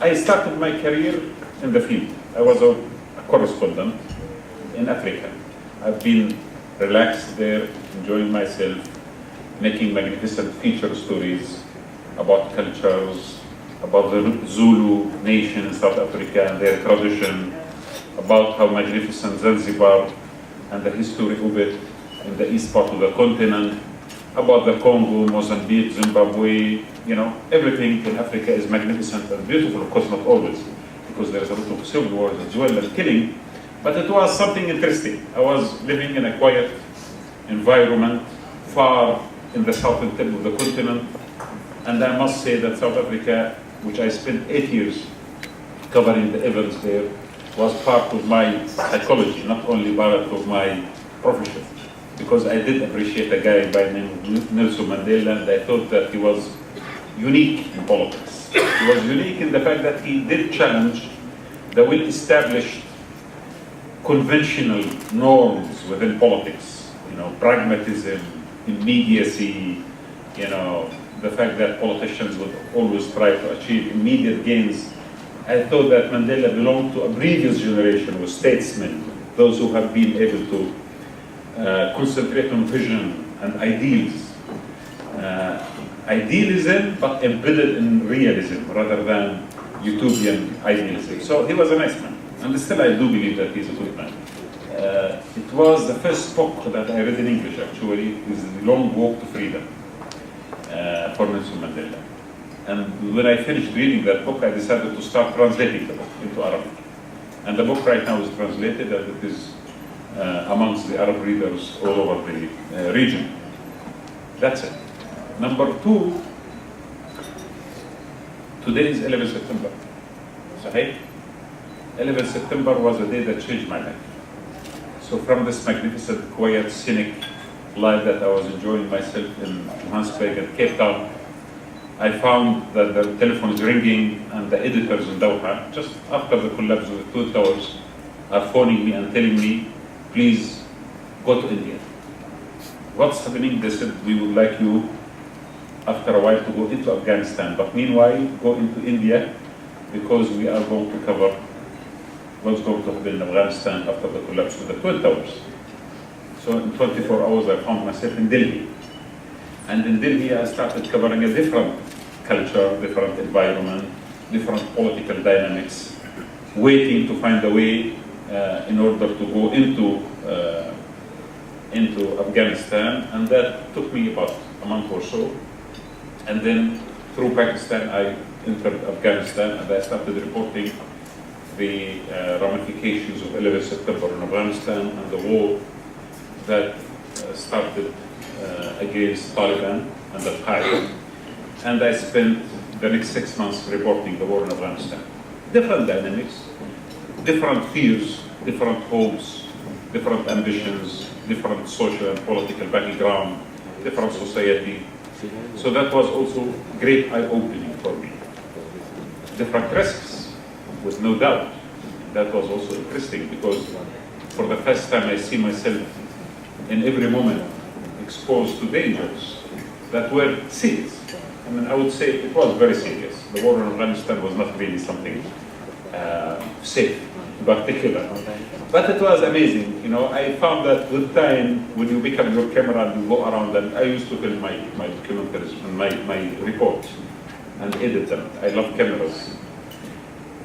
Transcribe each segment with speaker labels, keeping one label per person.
Speaker 1: I started my career in the field. I was a correspondent in Africa. I've been relaxed there, enjoying myself, making magnificent feature stories about cultures, about the Zulu nation in South Africa and their tradition, about how magnificent Zanzibar and the history of it in the east part of the continent, about the Congo, Mozambique, Zimbabwe, everything in Africa is magnificent and beautiful, of course not always, because there's a lot of civil wars as well and killing, but it was something interesting. I was living in a quiet environment, far in the southern tip of the continent, and I must say that South Africa, which I spent 8 years covering the events there, was part of my psychology, not only part of my profession. Because I did appreciate a guy by the name of Nelson Mandela, and I thought that he was unique in politics. He was unique in the fact that he did challenge the well-established conventional norms within politics, pragmatism, immediacy, the fact that politicians would always try to achieve immediate gains. I thought that Mandela belonged to a previous generation of statesmen, those who have been able to concentrate on vision and ideals. Idealism, but embedded in realism rather than utopian idealism. So he was a nice man, and still I do believe that he's a good man. It was the first book that I read in English, actually, is The Long Walk to Freedom for Nelson Mandela. And when I finished reading that book, I decided to start translating the book into Arabic. And the book right now is translated, and it is amongst the Arab readers all over the region. That's it. Number 2, today is 11 September. Sahih? 11 September was a day that changed my life. So from this magnificent, quiet, scenic life that I was enjoying myself in Johannesburg and Cape Town, I found that the telephone is ringing and the editors in Doha, just after the collapse of the Twin Towers, are phoning me and telling me, please go to India. What's happening? They said, we would like you, after a while, to go into Afghanistan, but meanwhile, go into India, because we are going to cover what's going to happen in Afghanistan after the collapse of the Twin Towers. So in 24 hours, I found myself in Delhi. And in Delhi, I started covering a different culture, different environment, different political dynamics, waiting to find a way in order to go into Afghanistan. And that took me about a month or so. And then through Pakistan, I entered Afghanistan, and I started reporting the ramifications of 11 September in Afghanistan and the war that started against Taliban and Al-Qaeda. And I spent the next 6 months reporting the war in Afghanistan. Different dynamics, different fears, different hopes, different ambitions, different social and political background, different society. So that was also great eye-opening for me. Different risks, with no doubt. That was also interesting, because for the first time I see myself in every moment exposed to dangers that were serious. I mean, I would say it was very serious. The war in Afghanistan was not really something safe, in particular. But it was amazing. I found that with time, when you pick up your camera and you go around, and I used to film my documentaries and my reports and edit them. I love cameras.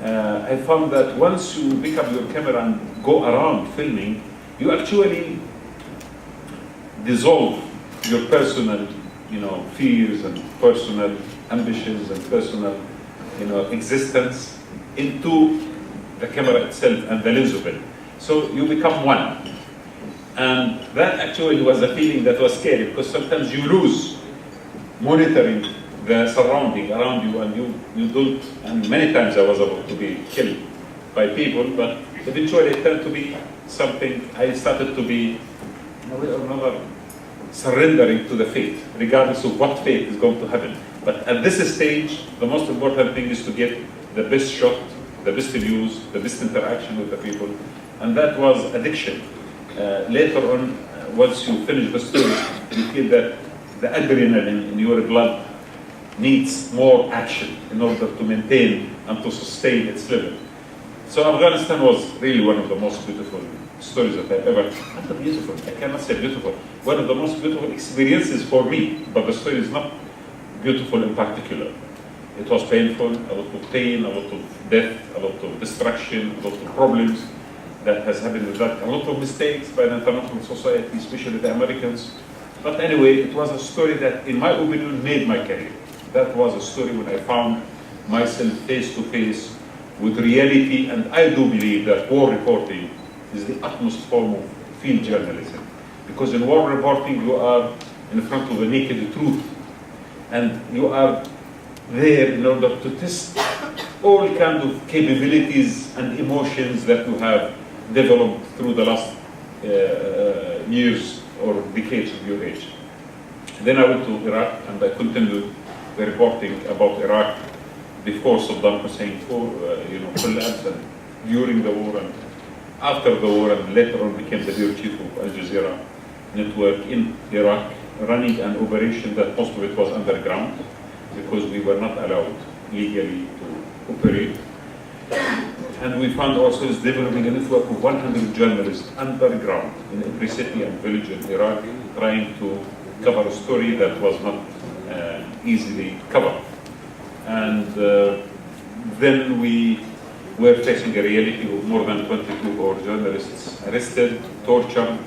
Speaker 1: I found that once you pick up your camera and go around filming, you actually dissolve your personal, fears and personal ambitions and personal, existence into the camera itself and the lens of it. So you become one. And that actually was a feeling that was scary, because sometimes you lose monitoring the surrounding around you, and you don't, and many times I was about to be killed by people, but eventually it turned to be something, I started to be, in a way or another, surrendering to the fate, regardless of what fate is going to happen. But at this stage, the most important thing is to get the best shot, the best views, the best interaction with the people, and that was addiction. Later on, once you finish the story, you feel that the adrenaline in your blood needs more action in order to maintain and to sustain its level. So Afghanistan was really one of the most beautiful stories that I've ever, not beautiful, I cannot say beautiful, one of the most beautiful experiences for me, but the story is not beautiful in particular. It was painful, a lot of pain, a lot of death, a lot of destruction, a lot of problems that has happened with that, a lot of mistakes by the international society, especially the Americans. But anyway, it was a story that, in my opinion, made my career. That was a story when I found myself face to face with reality, and I do believe that war reporting is the utmost form of field journalism. Because in war reporting, you are in front of the naked truth, and you are there in order to test all kinds of capabilities and emotions that you have developed through the last years or decades of your age. Then I went to Iraq, and I continued the reporting about Iraq before Saddam Hussein collapsed, and during the war and after the war, and later on became the bureau chief of Al Jazeera network in Iraq, running an operation that most of it was underground because we were not allowed legally to operate. And we found ourselves developing a network of 100 journalists underground in every city and village in Iraq, trying to cover a story that was not easily covered. And then we were facing a reality of more than 22 of our journalists arrested, tortured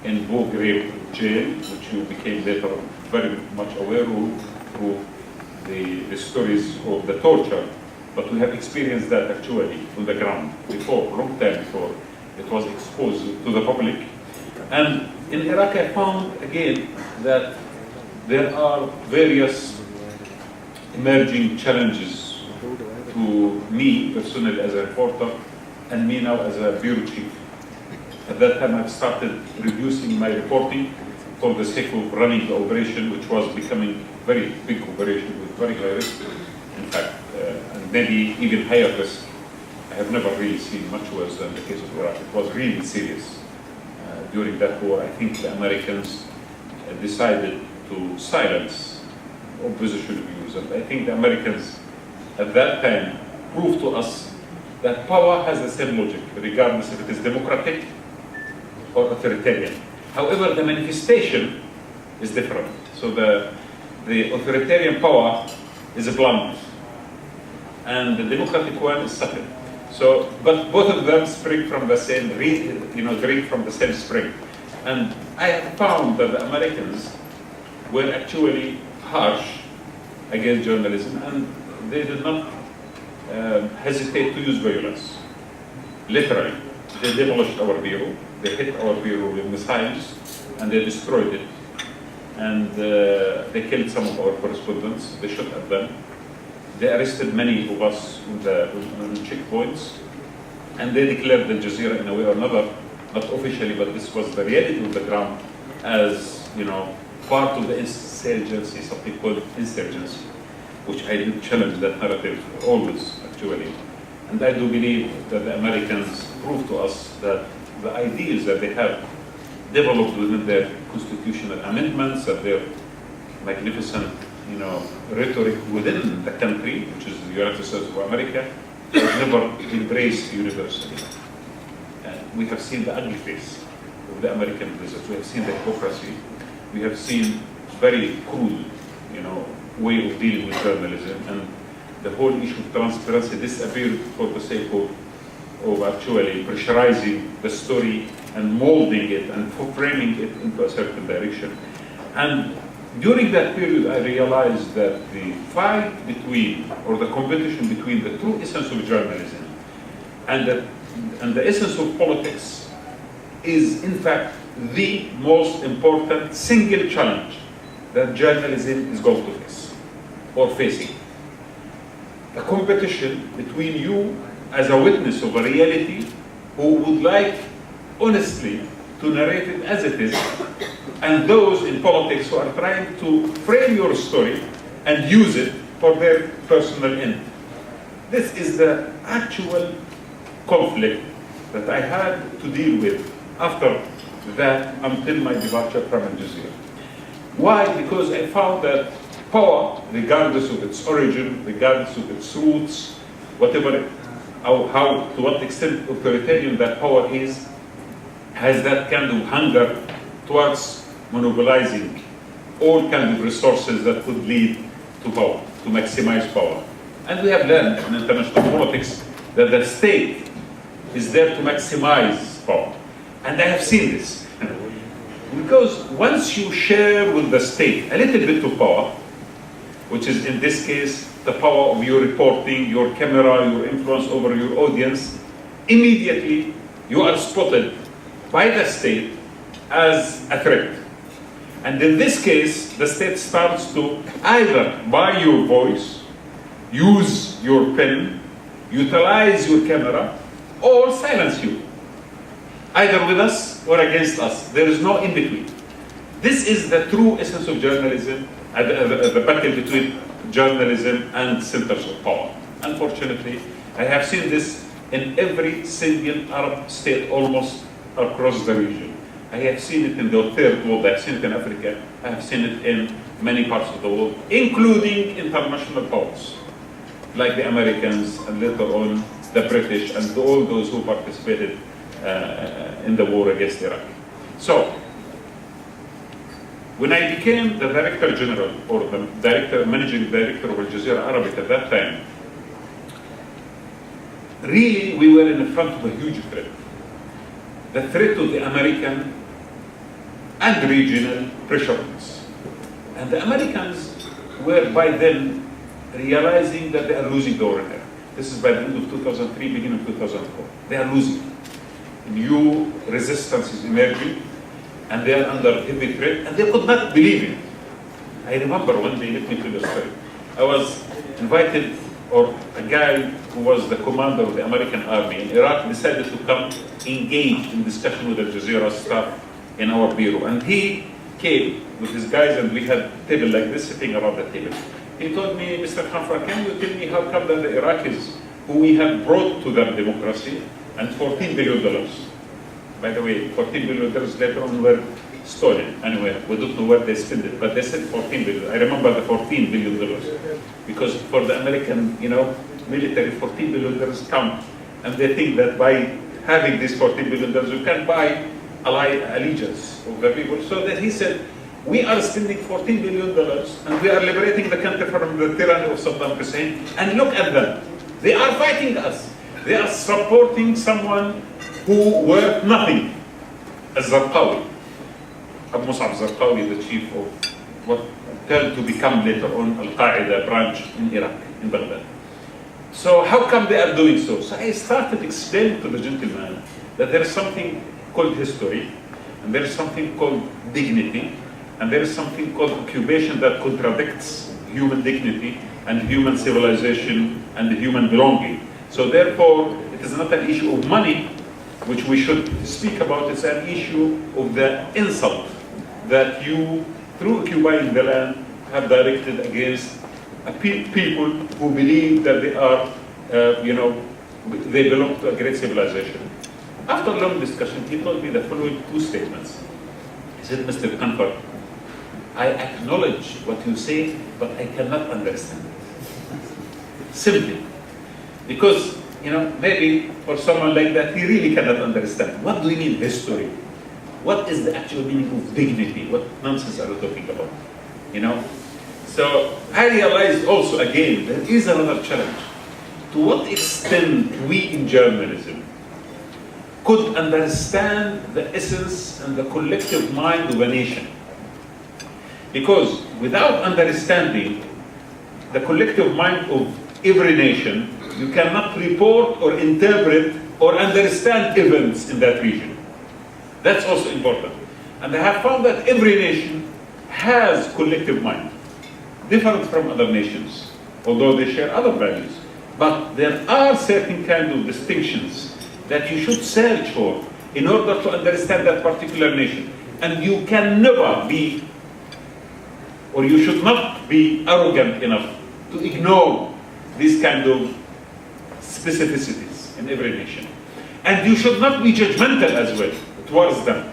Speaker 1: in Abu Ghraib jail, which you became later very much aware of through the stories of the torture. But we have experienced that actually on the ground before, a long time before it was exposed to the public. And in Iraq, I found again that there are various emerging challenges to me personally as a reporter, and me now as a bureau chief. At that time, I started reducing my reporting for the sake of running the operation, which was becoming very big operation with very high risk. In fact, and maybe even higher risk. I have never really seen much worse than the case of Iraq. It was really serious. During that war, I think the Americans decided to silence opposition views. And I think the Americans at that time proved to us that power has the same logic, regardless if it is democratic or authoritarian. However, the manifestation is different. So the authoritarian power is blunt, and the democratic one is subtle. So, but both of them spring from the same, drink from the same spring. And I have found that the Americans were actually harsh against journalism, and they did not hesitate to use violence. Literally, they demolished our bureau, they hit our bureau with missiles, and they destroyed it. And they killed some of our correspondents, they shot at them. They arrested many of us in the checkpoints, and they declared Al Jazeera in a way or another, not officially, but this was the reality of the ground, as part of the insurgency, something called insurgency, which I did challenge that narrative always, actually. And I do believe that the Americans proved to us that the ideals that they have developed within their constitutional amendments and their magnificent rhetoric within the country, which is the United States of America, was never embraced universally. We have seen the ugly face of the American business. We have seen the hypocrisy. We have seen very cruel, way of dealing with journalism, and the whole issue of transparency disappeared for the sake of actually pressurizing the story and molding it and framing it into a certain direction. And during that period, I realized that the fight between, or the competition between the true essence of journalism and the essence of politics is, in fact, the most important single challenge that journalism is going to face or facing. The competition between you as a witness of a reality who would like honestly to narrate it as it is, and those in politics who are trying to frame your story and use it for their personal end. This is the actual conflict that I had to deal with after that until my departure from Al Jazeera. Why? Because I found that power, regardless of its origin, regardless of its roots, whatever, how, to what extent authoritarian that power is, has that kind of hunger towards monopolizing all kinds of resources that could lead to power, to maximize power. And we have learned in international politics that the state is there to maximize power. And I have seen this. Because once you share with the state a little bit of power, which is in this case the power of your reporting, your camera, your influence over your audience, immediately you are spotted by the state as a threat. And in this case, the state starts to either buy your voice, use your pen, utilize your camera, or silence you, either with us or against us. There is no in-between. This is the true essence of journalism, the battle between journalism and centers of power. Unfortunately, I have seen this in every single Arab state almost across the region. I have seen it in the third world, I have seen it in Africa, I have seen it in many parts of the world, including international powers, like the Americans and later on the British and all those who participated in the war against Iraq. So, when I became the Director General, or the Managing Director of Al Jazeera Arabic at that time, really we were in front of a huge threat. The threat of the American and regional pressure points. And the Americans were by then realizing that they are losing the war in Iraq. This is by the end of 2003, beginning of 2004. They are losing. New resistance is emerging, and they are under heavy threat, and they could not believe it. I remember one day, let me tell you a story. I was invited, or a guy who was the commander of the American army in Iraq decided to come engage in discussion with Al Jazeera staff in our bureau. And he came with his guys, and we had a table like this sitting around the table. He told me, Mr. Khanfar, can you tell me how come that the Iraqis, who we have brought to them democracy, and $14 billion, by the way, $14 billion later on were stolen anyway. We don't know where they spent it, but they said $14 billion. I remember the $14 billion, because for the American, military, $14 billion count, and they think that by having this $14 billion, you can buy allegiance of the people. So that he said, we are spending $14 billion, and we are liberating the country from the tyranny of Saddam Hussein. And look at them; they are fighting us. They are supporting someone who worth nothing, as Zarqawi, Abu Mus'ab Zarqawi, the chief of what turned to become later on Al-Qaeda branch in Iraq, in Baghdad. So how come they are doing so? So I started explaining to the gentleman that there is something called history, and there is something called dignity, and there is something called occupation that contradicts human dignity and human civilization and human belonging. So therefore, it is not an issue of money, which we should speak about. It's an issue of the insult that you, through occupying the land, have directed against people who believe that they are, they belong to a great civilization. After a long discussion, he told me the following two statements. He said, Mr. Khanfar, I acknowledge what you say, but I cannot understand it. Simply. Because, maybe for someone like that, he really cannot understand. What do you mean history? What is the actual meaning of dignity? What nonsense are you talking about? So I realized also, again, there is another challenge. To what extent we in journalism could understand the essence and the collective mind of a nation? Because without understanding the collective mind of every nation, you cannot report or interpret or understand events in that region. That's also important. And I have found that every nation has collective mind, different from other nations, although they share other values. But there are certain kind of distinctions that you should search for in order to understand that particular nation. And you can never be, or you should not be arrogant enough to ignore these kind of specificities in every nation. And you should not be judgmental as well towards them.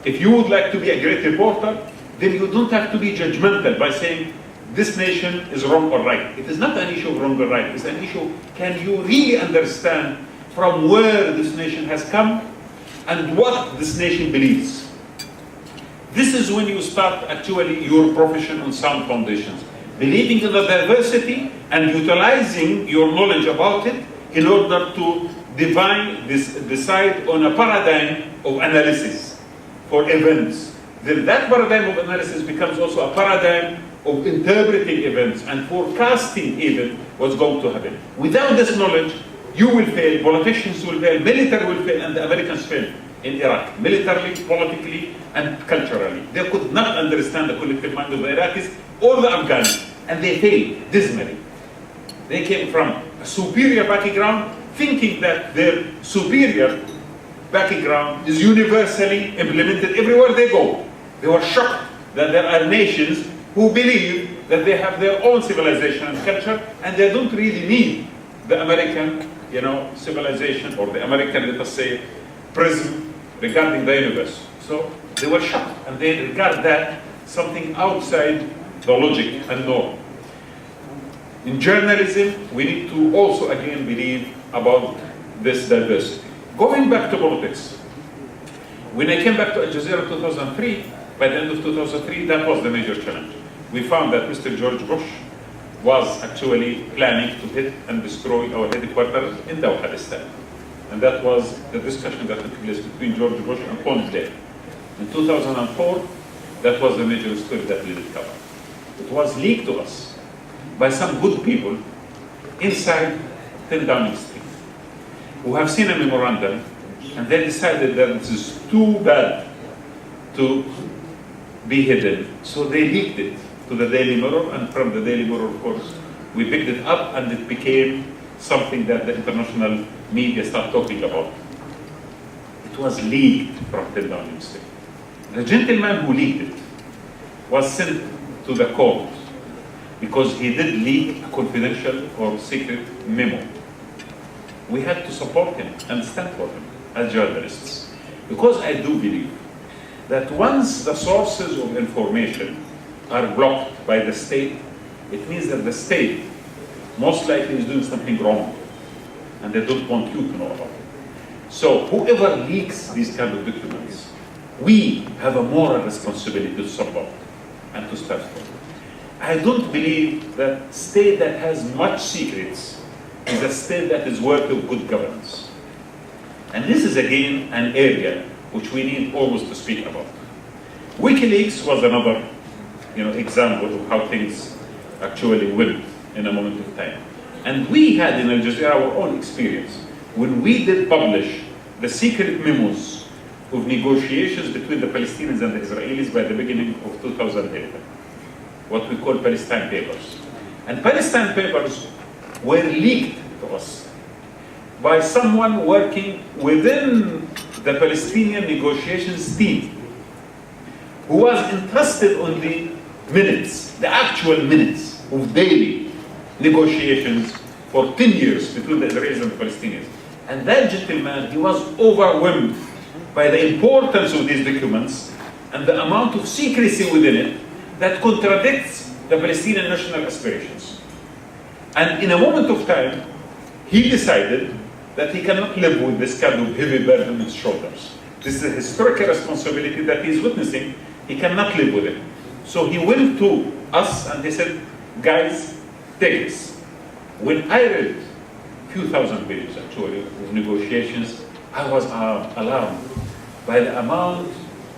Speaker 1: If you would like to be a great reporter, then you don't have to be judgmental by saying this nation is wrong or right. It is not an issue of wrong or right. It's an issue, can you really understand from where this nation has come and what this nation believes? This is when you start actually your profession on sound foundations, believing in the diversity and utilizing your knowledge about it in order to decide on a paradigm of analysis for events. Then that paradigm of analysis becomes also a paradigm of interpreting events and forecasting even what's going to happen. Without this knowledge, you will fail, politicians will fail, military will fail, and the Americans failed in Iraq, militarily, politically, and culturally. They could not understand the collective mind of the Iraqis or the Afghans, and they failed dismally. They came from a superior background, thinking that their superior background is universally implemented everywhere they go. They were shocked that there are nations who believe that they have their own civilization and culture, and they don't really need the American, civilization or the American, let us say, prism regarding the universe. So they were shocked, and they regard that something outside the logic and norm. In journalism, we need to also again believe about this diversity. Going back to politics, when I came back to Jazeera 2003, by the end of 2003, that was the major challenge. We found that Mr. George Bush was actually planning to hit and destroy our headquarters in Doha this time. And that was the discussion that took place between George Bush and Tony Blair. In 2004, that was the major story that we did cover. It was leaked to us by some good people inside 10 Downing Street, who have seen a memorandum, and they decided that it is too bad to be hidden. So they leaked it to the Daily Mirror, and from the Daily Mirror, of course, we picked it up, and it became something that the international media started talking about. It was leaked from 10 Downing Street. The gentleman who leaked it was sent to the court because he did leak a confidential or secret memo. We had to support him and stand for him as journalists, because I do believe that once the sources of information are blocked by the state, it means that the state most likely is doing something wrong, and they don't want you to know about it. So whoever leaks these kind of documents, we have a moral responsibility to support and to stand for. I don't believe that state that has much secrets is a state that is worthy of good governance. And this is again an area which we need always to speak about. WikiLeaks was another example of how things actually went in a moment of time. And we had in Al Jazeera our own experience when we did publish the secret memos of negotiations between the Palestinians and the Israelis by the beginning of 2011, what we call Palestine Papers. And Palestine Papers were leaked to us by someone working within the Palestinian negotiations team, who was entrusted on the minutes, the actual minutes of daily negotiations for 10 years between the Israelis and the Palestinians. And that gentleman, he was overwhelmed by the importance of these documents and the amount of secrecy within it that contradicts the Palestinian national aspirations. And in a moment of time, he decided that he cannot live with this kind of heavy burden on his shoulders. This is a historical responsibility that he is witnessing. He cannot live with it. So he went to us and he said, guys, take this. When I read a few thousand pages actually of negotiations, I was alarmed by the amount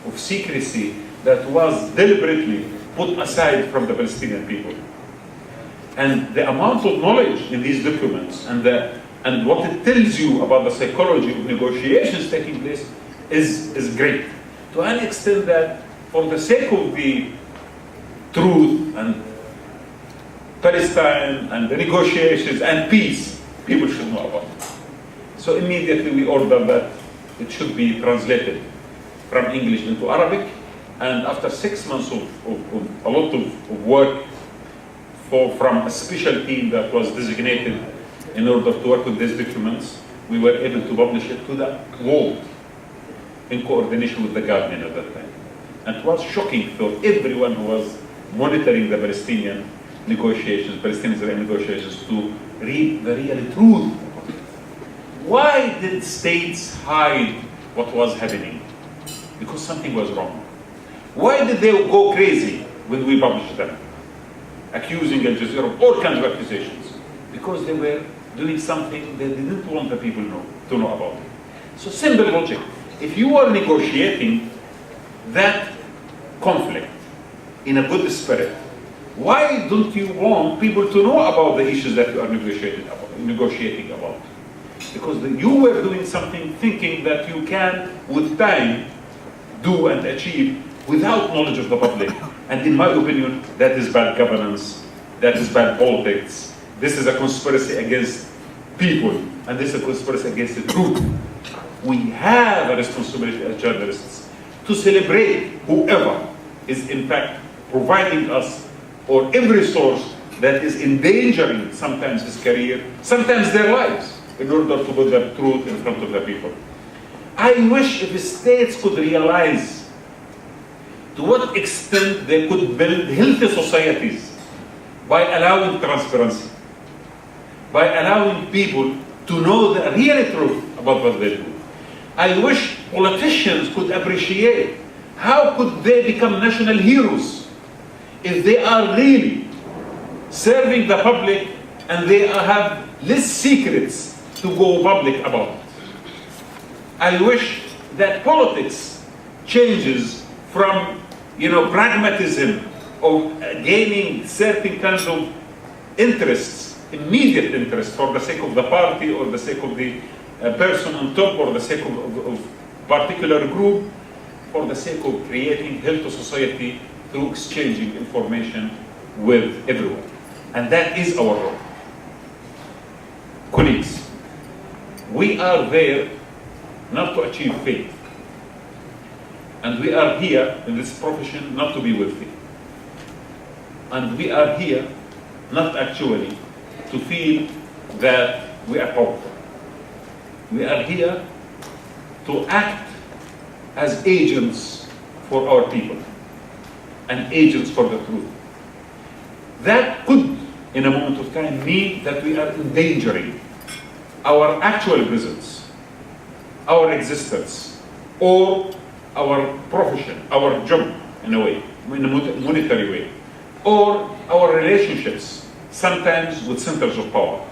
Speaker 1: of secrecy that was deliberately put aside from the Palestinian people. And the amount of knowledge in these documents and what it tells you about the psychology of negotiations taking place is great. To an extent that for the sake of the truth and Palestine and the negotiations and peace, people should know about it. So immediately we ordered that it should be translated from English into Arabic, and after 6 months of a lot of work from a special team that was designated in order to work with these documents, we were able to publish it to the world in coordination with the Guardian at that time. And it was shocking for everyone who was monitoring the Palestinian negotiations, Palestinian-Israeli negotiations, to read the real truth. Why did states hide what was happening? Because something was wrong. Why did they go crazy when we published them, accusing Al Jazeera of all kinds of accusations? Because they were doing something they didn't want the people to know about it. So simple logic. If you are negotiating that conflict in a good spirit, why don't you want people to know about the issues that you are negotiating about? Because you were doing something thinking that you can, with time, do and achieve without knowledge of the public. And in my opinion, that is bad governance, that is bad politics. This is a conspiracy against people, and this is a conspiracy against the truth. We have a responsibility as journalists to celebrate whoever is in fact providing us, or every source that is endangering sometimes his career, sometimes their lives, in order to put the truth in front of the people. I wish if states could realize to what extent they could build healthy societies by allowing transparency, by allowing people to know the real truth about what they do. I wish politicians could appreciate how could they become national heroes if they are really serving the public and they have less secrets to go public about. I wish that politics changes from, pragmatism of gaining certain kinds of interests, immediate interests for the sake of the party or the sake of the person on top or the sake of particular group, for the sake of creating healthy society through exchanging information with everyone. And that is our role. Colleagues, we are there not to achieve fame. And we are here in this profession not to be wealthy. And we are here not actually to feel that we are powerful. We are here to act as agents for our people and agents for the truth. That could, in a moment of time, mean that we are endangering our actual presence, our existence, or our profession, our job, in a way, in a monetary way, or our relationships, sometimes with centers of power.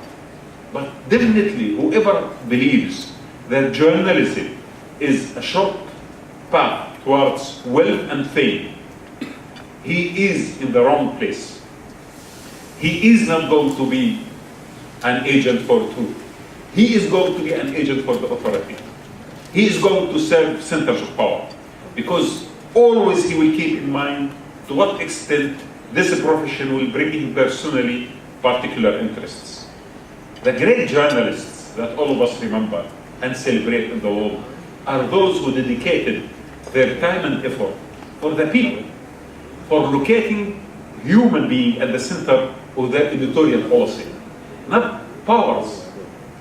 Speaker 1: But definitely, whoever believes that journalism is a short path towards wealth and fame, he is in the wrong place. He is not going to be an agent for truth. He is going to be an agent for the authority. He is going to serve centers of power, because always he will keep in mind to what extent this profession will bring him personally particular interests. The great journalists that all of us remember and celebrate in the world are those who dedicated their time and effort for the people, for locating human being at the center of their editorial policy, not powers,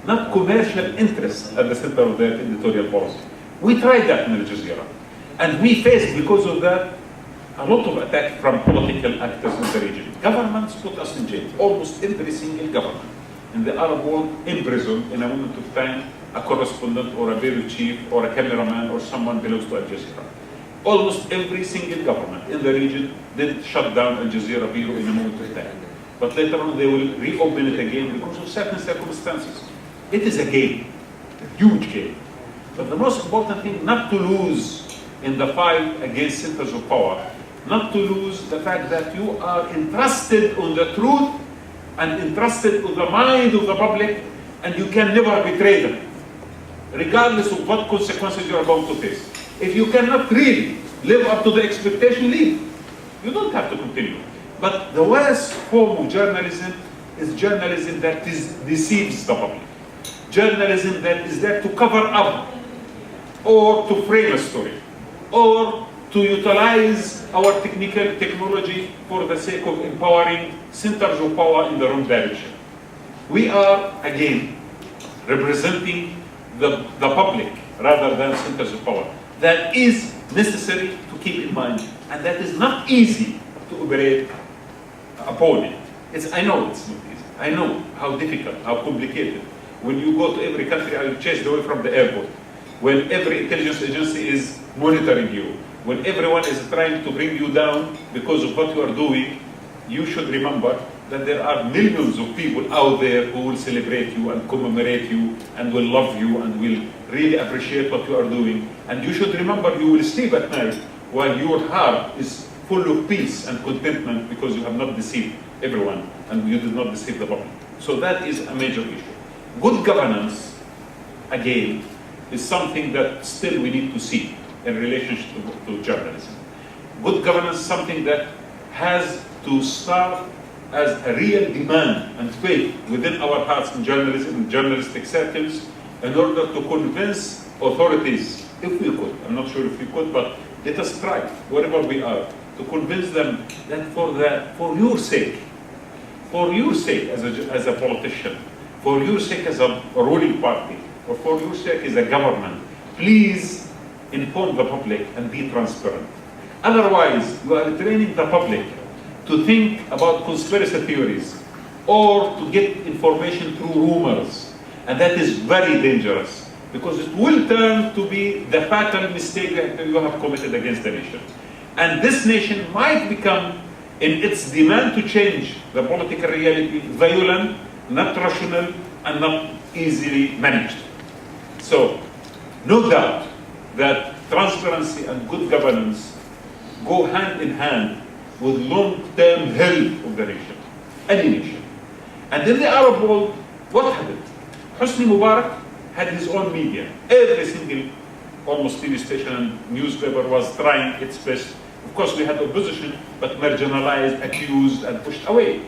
Speaker 1: not commercial interests at the center of their editorial policy. We tried that in Al Jazeera, and we faced, because of that, a lot of attack from political actors in the region. Governments put us in jail, almost every single government in the Arab world imprisoned in a moment of time a correspondent or a bureau chief or a cameraman or someone belongs to Al Jazeera. Almost every single government in the region did shut down Al Jazeera bureau in a moment of time. But later on they will reopen it again because of certain circumstances. It is a game, a huge game. But the most important thing, not to lose in the fight against centers of power, not to lose the fact that you are entrusted on the truth and entrusted on the mind of the public, and you can never betray them, regardless of what consequences you are going to face. If you cannot really live up to the expectation, leave. You don't have to continue. But the worst form of journalism is journalism that deceives the public. Journalism that is there to cover up or to frame a story or to utilize our technology for the sake of empowering centers of power in the wrong direction. We are, again, representing the public rather than centers of power. That is necessary to keep in mind, and that is not easy to operate upon it. I know it's not easy. I know how difficult, how complicated. When you go to every country, are you chased away from the airport? When every intelligence agency is monitoring you, when everyone is trying to bring you down because of what you are doing, you should remember that there are millions of people out there who will celebrate you and commemorate you and will love you and will really appreciate what you are doing. And you should remember you will sleep at night while your heart is full of peace and contentment because you have not deceived everyone and you did not deceive the public. So that is a major issue. Good governance, again, is something that still we need to see in relationship to journalism. Good governance is something that has to start as a real demand and faith within our hearts in journalism and journalistic circles in order to convince authorities, if we could, I'm not sure if we could, but let us try, wherever we are, to convince them that for your sake as a politician, for your sake as a ruling party, or for your sake as a government, please inform the public and be transparent. Otherwise, you are training the public to think about conspiracy theories or to get information through rumors. And that is very dangerous because it will turn to be the fatal mistake that you have committed against the nation. And this nation might become, in its demand to change the political reality, violent, not rational, and not easily managed. So, no doubt that transparency and good governance go hand in hand with long-term health of the nation, any nation. And in the Arab world, what happened? Hosni Mubarak had his own media. Every single, almost TV station and newspaper was trying its best. Of course, we had opposition, but marginalized, accused, and pushed away.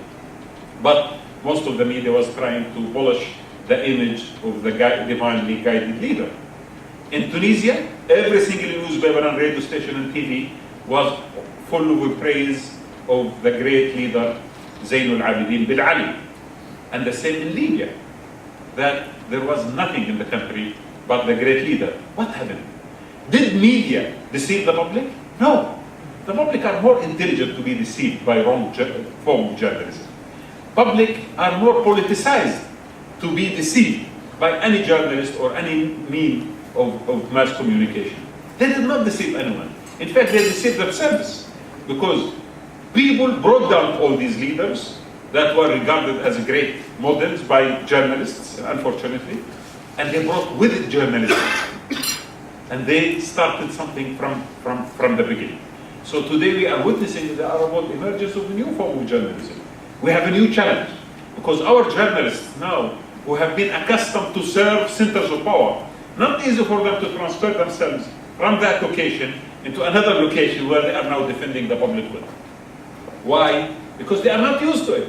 Speaker 1: But most of the media was trying to polish the image of the divinely guided leader. In Tunisia, every single newspaper and radio station and TV was full of praise of the great leader Zainul Abidin bin Ali. And the same in Libya, that there was nothing in the country but the great leader. What happened? Did media deceive the public? No. The public are more intelligent to be deceived by wrong form of journalism. Public are more politicized to be deceived by any journalist or any means of mass communication. They did not deceive anyone. In fact, they deceived themselves because people brought down all these leaders that were regarded as great models by journalists, unfortunately, and they brought with it journalism. And they started something from the beginning. So today we are witnessing the Arab world emergence of a new form of journalism. We have a new challenge because our journalists now, who have been accustomed to serve centers of power, not easy for them to transfer themselves from that location into another location where they are now defending the public good. Why? Because they are not used to it.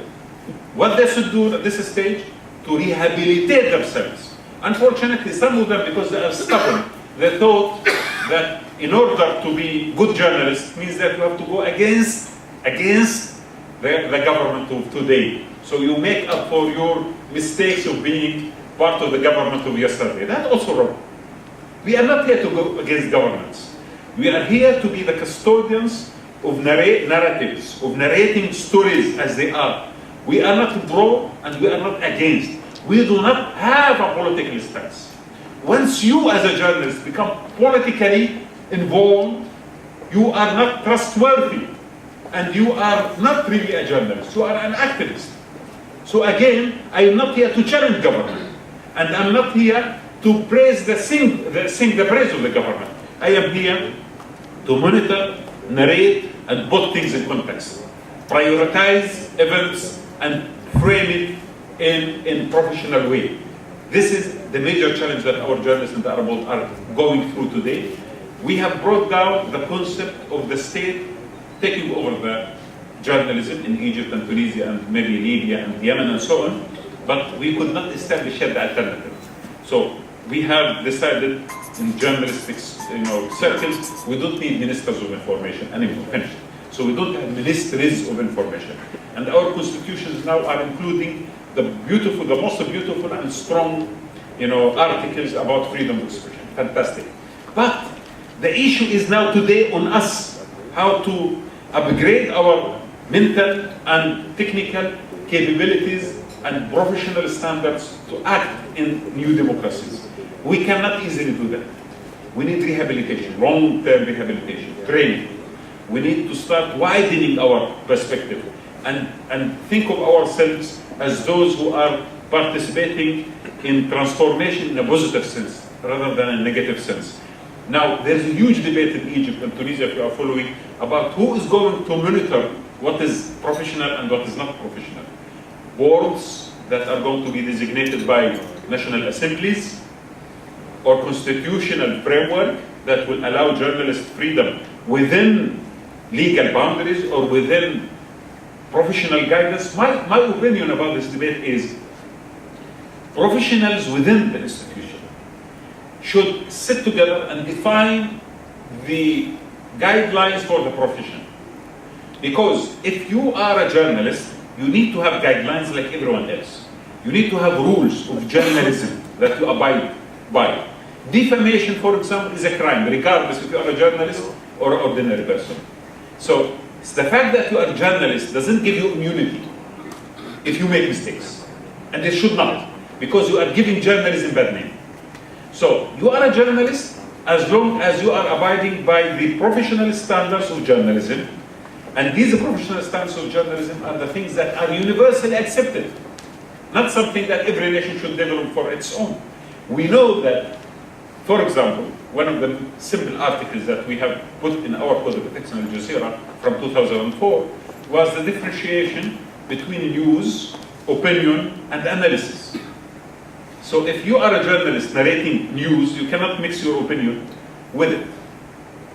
Speaker 1: What they should do at this stage, to rehabilitate themselves. Unfortunately, some of them, because they are stubborn, they thought that in order to be good journalists means that you have to go against the government of today. So you make up for your mistakes of being part of the government of yesterday. That's also wrong. We are not here to go against governments. We are here to be the custodians of narratives, of narrating stories as they are. We are not pro and we are not against. We do not have a political stance. Once you as a journalist become politically involved, you are not trustworthy and you are not really a journalist, you are an activist. So again, I am not here to challenge government and I'm not here to praise sing the praise of the government. I am here to monitor, narrate and put things in context. Prioritize events and frame it in professional way. This is the major challenge that our journalists in the Arab world are going through today. We have brought down the concept of the state taking over the journalism in Egypt and Tunisia and maybe Libya and Yemen and so on, but we could not establish yet the alternative. So we have decided in journalistic circles, we don't need ministers of information anymore, finished. So we don't have ministries of information. And our constitutions now are including the most beautiful and strong articles about freedom of expression. Fantastic. But the issue is now today on us, how to upgrade our mental and technical capabilities and professional standards to act in new democracies. We cannot easily do that. We need rehabilitation, long-term rehabilitation, training. We need to start widening our perspective and think of ourselves as those who are participating in transformation in a positive sense rather than a negative sense. Now, there's a huge debate in Egypt and Tunisia, if you are following, about who is going to monitor what is professional and what is not professional. Boards that are going to be designated by national assemblies, or constitutional framework that will allow journalist freedom within legal boundaries or within professional guidance. My opinion about this debate is professionals within the institution should sit together and define the guidelines for the profession. Because if you are a journalist, you need to have guidelines like everyone else. You need to have rules of journalism that you abide by. Defamation, for example, is a crime, regardless if you are a journalist or an ordinary person. So the fact that you are a journalist doesn't give you immunity if you make mistakes. And it should not, because you are giving journalism bad name. So you are a journalist as long as you are abiding by the professional standards of journalism. And these professional standards of journalism are the things that are universally accepted, not something that every nation should develop for its own. We know that, for example, one of the simple articles that we have put in our Code of Ethics in Jazeera from 2004 was the differentiation between news, opinion, and analysis. So if you are a journalist narrating news, you cannot mix your opinion with it.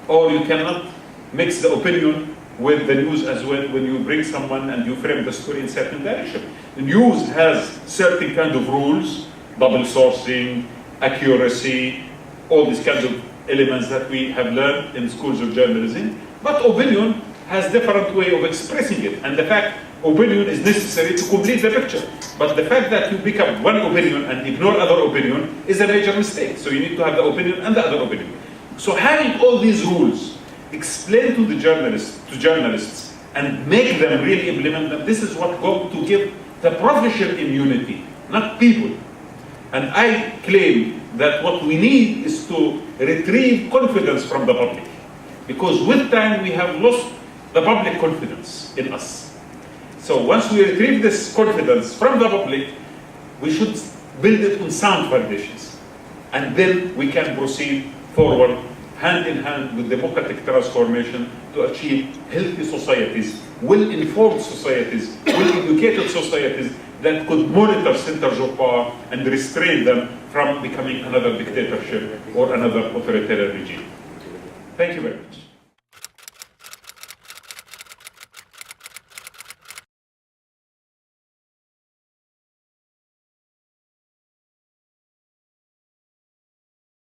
Speaker 1: Or you cannot mix the opinion with the news as well when you bring someone and you frame the story in certain direction. The news has certain kind of rules, double sourcing, accuracy, all these kinds of elements that we have learned in schools of journalism. But opinion has different way of expressing it. And the fact opinion is necessary to complete the picture. But the fact that you pick up one opinion and ignore other opinion is a major mistake. So you need to have the opinion and the other opinion. So having all these rules explained to the journalists and make them really implement them, this is what going to give the profession immunity, not people. And I claim that what we need is to retrieve confidence from the public. Because with time we have lost the public confidence in us. So once we retrieve this confidence from the public, we should build it on sound foundations. And then we can proceed forward hand in hand with democratic transformation to achieve healthy societies, well-informed societies, well-educated societies that could monitor centers of power and restrain them from becoming another dictatorship or another authoritarian regime. Thank you very much.